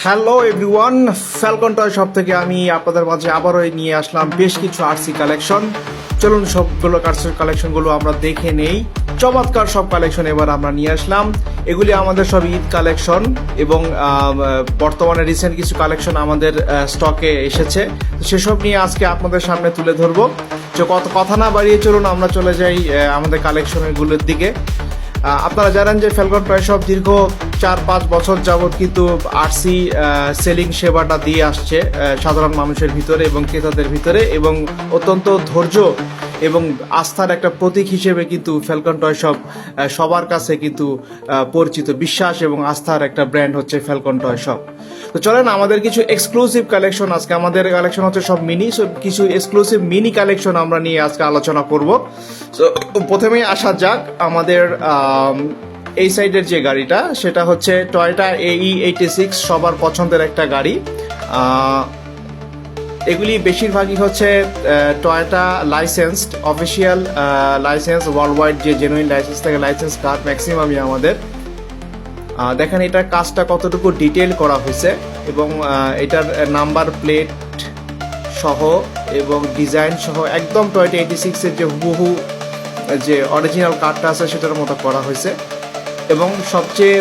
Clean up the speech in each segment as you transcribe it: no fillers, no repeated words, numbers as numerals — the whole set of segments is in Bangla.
Hello everyone, Falcon toy shop থেকে আমি আপনাদের মাঝে আবারও নিয়ে আসলাম বেশ কিছু আরসি কালেকশন। চলুন সবগুলো কালেকশনগুলো আমরা দেখে নেই। চমৎকার সব কালেকশন এবার আমরা নিয়ে আসলাম। এগুলি আমাদের সব ঈদ কালেকশন এবং বর্তমানে রিসেন্ট কিছু কালেকশন আমাদের স্টকে এসেছে, তো সেসব নিয়ে আজকে আপনাদের সামনে তুলে ধরবো। তো কথা না বাড়িয়ে চলুন আমরা চলে যাই আমাদের কালেকশনগুলোর দিকে। আপনারা জানেন যে ফ্যালকন টয় শপ দীর্ঘ 4-5 বছর যাবৎ কিন্তু আরসি সেলিং সেবাটা দিয়ে আসছে সাধারণ মানুষের ভিতরে এবং ক্রেতাদের ভিতরে, এবং অত্যন্ত ধৈর্য এবং আস্থার একটা প্রতীক হিসেবে কিন্তু ফ্যালকন টয় শপ সবার কাছে কিন্তু পরিচিত। বিশ্বাস এবং আস্থার একটা ব্র্যান্ড হচ্ছে ফ্যালকন টয় শপ। তো চলেন আমাদের কিছু এক্সক্লুসিভ কালেকশন, আজকে আমাদের কালেকশন হচ্ছে সব মিনি, কিছু এক্সক্লুসিভ মিনি কালেকশন আমরা নিয়ে আজকে আলোচনা করব। তো প্রথমেই আসা যাক আমাদের এই সাইডের যে গাড়িটা, সেটা হচ্ছে টয়োটা AE86, সবার পছন্দের একটা গাড়ি। এগুলি বেশিরভাগই হচ্ছে Toyota licensed, official licence, world wide যে জেনুইন লাইসেন্স থেকে লাইসেন্স কার্ড ম্যাক্সিমামই আমাদের। দেখেন এটার কাজটা কতটুকু ডিটেল করা হয়েছে এবং এটার নাম্বার প্লেট সহ এবং ডিজাইন সহ একদম টয়োটা 86-এর যে হুবহু যে অরিজিনাল কার্ডটা আছে সেটার মতো করা হয়েছে। এবং সবচেয়ে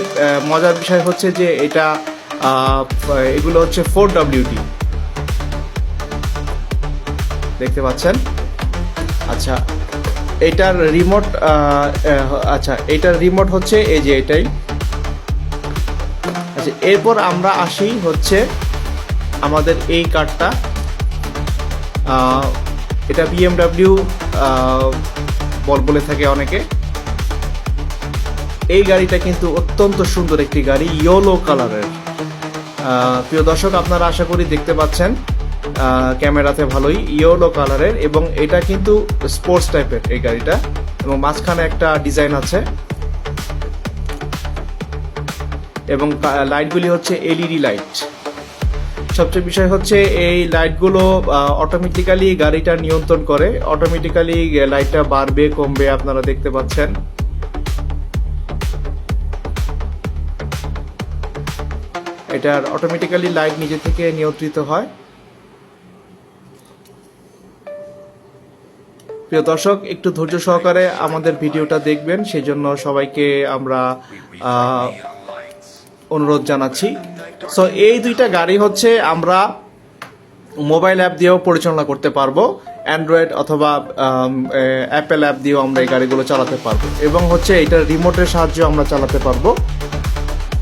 মজার বিষয় হচ্ছে যে এটা এগুলো হচ্ছে 4WD, দেখতে পাচ্ছেন। আচ্ছা, এটার রিমোট এটার রিমোট হচ্ছে এই যে এটাই। আচ্ছা, এরপর আমরা আসি হচ্ছে আমাদের এই কারটা। এটা BMW বলে থাকে অনেকে। এই গাড়িটা কিন্তু অত্যন্ত সুন্দর একটি গাড়ি, ইয়েলো কালারের। প্রিয় দর্শক, আপনারা আশা করি দেখতে পাচ্ছেন ক্যামেরাতে ভালোই, ইয়েলো কালারের, এবং এটা কিন্তু স্পোর্টস টাইপের এই গাড়িটা, এবং মাঝখানে একটা ডিজাইন আছে এবং লাইটগুলি হচ্ছে LED লাইট। সবচেয়ে বিষয় হচ্ছে এই লাইটগুলো অটোমেটিক্যালি গাড়িটা নিয়ন্ত্রণ করে, অটোমেটিক্যালি লাইটটা বাড়বে কমবে, আপনারা দেখতে পাচ্ছেন। এটার অটোমেটিক্যালি লাইট নিজে থেকে নিয়ন্ত্রিত হয়। প্রিয় দর্শক, একটু ধৈর্য সহকারে আমাদের ভিডিওটা দেখবেন, সেই জন্য সবাইকে আমরা অনুরোধ জানাচ্ছি। সো এই দুইটা গাড়ি হচ্ছে আমরা মোবাইল অ্যাপ দিয়েও পরিচালনা করতে পারবো, অ্যান্ড্রয়েড অথবা অ্যাপেল অ্যাপ দিয়েও আমরা এই গাড়িগুলো চালাতে পারবো, এবং হচ্ছে এটার রিমোটের সাহায্যে আমরা চালাতে পারবো।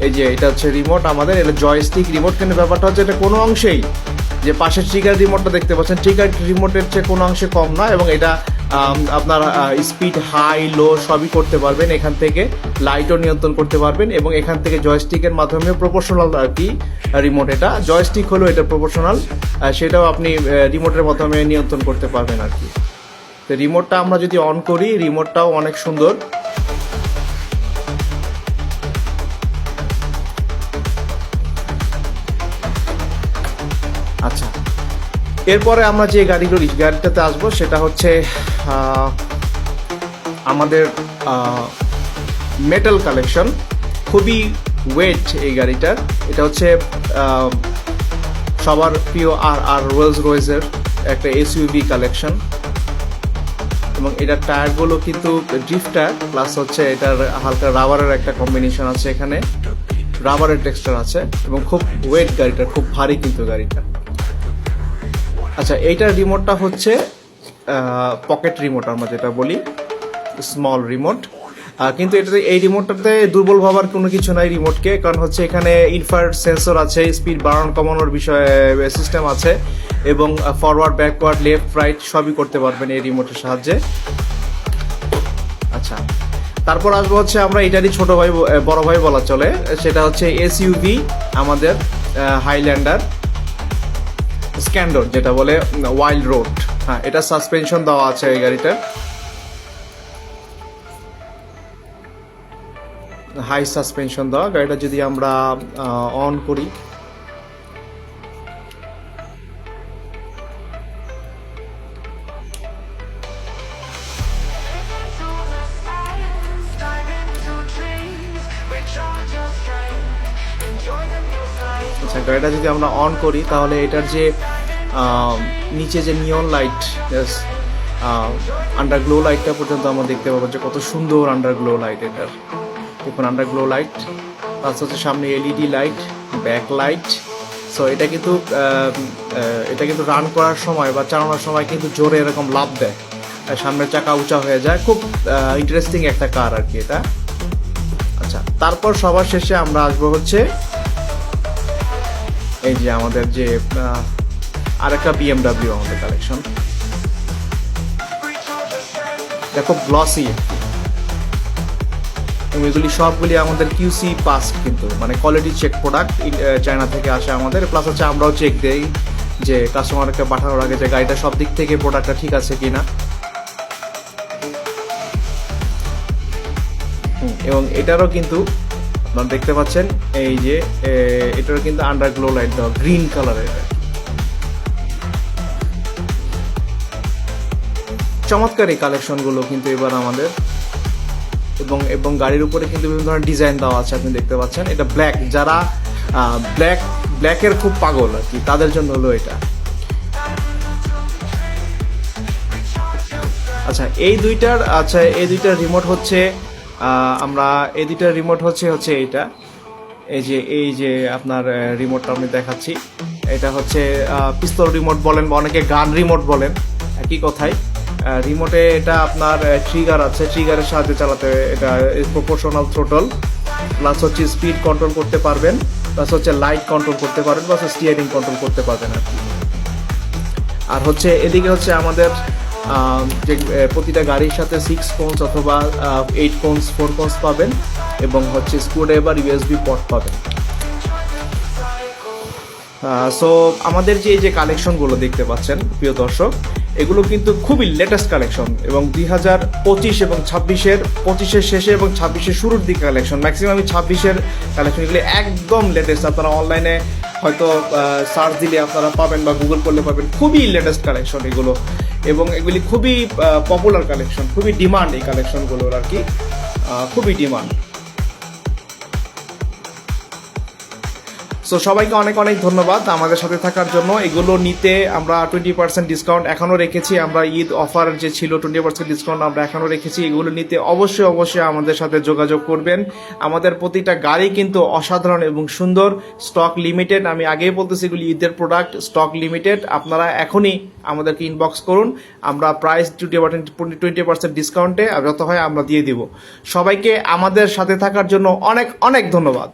এই যে এটা হচ্ছে রিমোট আমাদের, এটা জয়স্টিক রিমোট। কিন্তু ব্যাপারটা হচ্ছে এটা কোনো অংশেই, যে পাশের ট্রিগার রিমোটটা দেখতে পাচ্ছেন, ট্রিগার রিমোটের চেয়ে কোনো অংশে কম না, এবং এটা আপনার স্পিড হাই লো সবই করতে পারবেন এখান থেকে, লাইটও নিয়ন্ত্রণ করতে পারবেন, এবং এখান থেকে জয়স্টিকের মাধ্যমে প্রপোর্শনাল আর কি রিমোট, এটা জয়স্টিক হলো এটা প্রপোর্শনাল, সেটাও আপনি রিমোটের মাধ্যমে নিয়ন্ত্রণ করতে পারবেন আর কি। তো রিমোটটা আমরা যদি অন করি, রিমোটটাও অনেক সুন্দর। আচ্ছা, এরপরে আমরা যে গাড়িটাতে আসবো সেটা হচ্ছে আমাদের মেটাল কালেকশন। খুবই ওয়েট এই গাড়িটার। এটা হচ্ছে সবার প্রিয় আর রোলস রয়েসের একটা SUV কালেকশন, এবং এটার টায়ারগুলো কিন্তু ড্রিফটার, প্লাস হচ্ছে এটার হালকা রাবারের একটা কম্বিনেশন আছে, এখানে রাবারের টেক্সচার আছে, এবং খুব ওয়েট গাড়িটা, খুব ভারী কিন্তু গাড়িটা। আচ্ছা, এইটার রিমোটটা হচ্ছে পকেট রিমোট, আমরা যেটা বলি স্মল রিমোট। কিন্তু এটাতে এই রিমোটটাতে দুর্বল ভাবার কোনো কিছু নাই রিমোটকে, কারণ হচ্ছে এখানে ইনফ্রারেড সেন্সর আছে, স্পিড বাড়ানো কমানোর বিষয়ে সিস্টেম আছে, এবং ফরওয়ার্ড ব্যাকওয়ার্ড লেফট রাইট সবই করতে পারবেন এই রিমোটের সাহায্যে। আচ্ছা, তারপর আসবো হচ্ছে আমরা এটারই ছোট ভাই বড় ভাই বলা চলে, সেটা হচ্ছে SUV আমাদের হাইল্যান্ডার স্ক্যান্ডর, যেটা বলে ওয়াইল্ড রোড। হ্যাঁ, এটা সাসপেনশন দেওয়া আছে এই গাড়িটার, হাই সাসপেনশন দেওয়া। গাড়িটা যদি আমরা অন করি, আচ্ছা, গাড়িটা যদি আমরা অন করি তাহলে এটার যে নিচে যে নিয়ন লাইট, আন্ডারগ্লো লাইটটা পর্যন্ত আমরা দেখতে পাবো যে কত সুন্দর আন্ডারগ্লো লাইট এটার। দেখুন আন্ডারগ্লো লাইট, প্লাস হচ্ছে সামনে LED light, back light. So এটা কিন্তু রান করার সময় বা চালানোর সময় কিন্তু জোরে এরকম লাফ দেয়, সামনের চাকা উঁচা হয়ে যায়। খুব ইন্টারেস্টিং একটা কার আর কি এটা। আচ্ছা, তারপর সবার শেষে আমরা আসবো হচ্ছে এই যে আমাদের যে আরেকটা বিএমডাব্লিউ আমাদের কালেকশন। দেখো গ্লসি, এবং এগুলি সবগুলি আমাদের কিউসি পাস, কিন্তু মানে কোয়ালিটি চেক প্রোডাক্ট, চায়না থেকে আসে আমাদের। প্লাস হচ্ছে আমরাও চেক দেই যে কাস্টমারকে পাঠানোর আগে যে গাড়িটা সব দিক থেকে প্রোডাক্টটা ঠিক আছে কিনা। এবং এটারও কিন্তু আপনারা দেখতে পাচ্ছেন এই যে এটারও কিন্তু আন্ডারগ্লো লাইট দেওয়া, গ্রিন কালারের। চমৎকার এই কালেকশনগুলো কিন্তু এবার আমাদের, এবং গাড়ির উপরে কিন্তু বিভিন্ন ধরনের ডিজাইন দেওয়া আছে, আপনি দেখতে পাচ্ছেন। এটা ব্ল্যাক, যারা ব্ল্যাকের খুব পাগল আর কি, তাদের জন্য হলো এটা। আচ্ছা, এই দুইটার রিমোট হচ্ছে আমরা এই দুইটার রিমোট হচ্ছে এইটা, এই যে আপনার রিমোটটা আমি দেখাচ্ছি। এটা হচ্ছে পিস্তল রিমোট বলেন বা অনেকে গান রিমোট বলেন, একই কথাই। রিমোটে এটা আপনার ট্রিগার আছে, ট্রিগারের সাহায্যে চালাতে, এটা প্রপোর্শনাল থ্রোটল, প্লাস হচ্ছে স্পিড কন্ট্রোল করতে পারবেন, প্লাস হচ্ছে লাইট কন্ট্রোল করতে পারবেন, প্লাস স্টিয়ারিং কন্ট্রোল করতে পারবেন আর কি। আর হচ্ছে এদিকে হচ্ছে আমাদের যে প্রতিটা গাড়ির সাথে 6 কোন্স অথবা 8 কোন্স, 4 কোন্স পাবেন, এবং হচ্ছে স্ক্রুড্রাইভার, ইউএসবি পোর্ট পাবেন। সো আমাদের যে কালেকশনগুলো দেখতে পাচ্ছেন প্রিয় দর্শক, এগুলো কিন্তু খুবই লেটেস্ট কালেকশন, এবং 2025 এবং 25-এর শেষে এবং 26-এর শুরুর দিকে কালেকশন। ম্যাক্সিমাম 26-এর কালেকশনগুলি একদম লেটেস্ট। আপনারা অনলাইনে হয়তো সার্চ দিলে আপনারা পাবেন বা গুগল করলে পাবেন, খুবই লেটেস্ট কালেকশন এগুলো, এবং এগুলি খুবই পপুলার কালেকশন, খুবই ডিমান্ড এই কালেকশনগুলোর আর কি, খুবই ডিমান্ড। সো সবাইকে অনেক অনেক ধন্যবাদ আমাদের সাথে থাকার জন্য। এগুলো নিতে আমরা 20% ডিসকাউন্ট এখনও রেখেছি, আমরা ঈদ অফার যে ছিল 20% ডিসকাউন্ট আমরা এখনও রেখেছি। এগুলো নিতে অবশ্যই আমাদের সাথে যোগাযোগ করবেন। আমাদের প্রতিটা গাড়ি কিন্তু অসাধারণ এবং সুন্দর, স্টক লিমিটেড। আমি আগেই বলতেছি এগুলি ঈদের প্রোডাক্ট, স্টক লিমিটেড। আপনারা এখনই আমাদেরকে ইনবক্স করুন, আমরা প্রাইস 20% ডিসকাউন্টে যত হয় আমরা দিয়ে দিব। সবাইকে আমাদের সাথে থাকার জন্য অনেক অনেক ধন্যবাদ।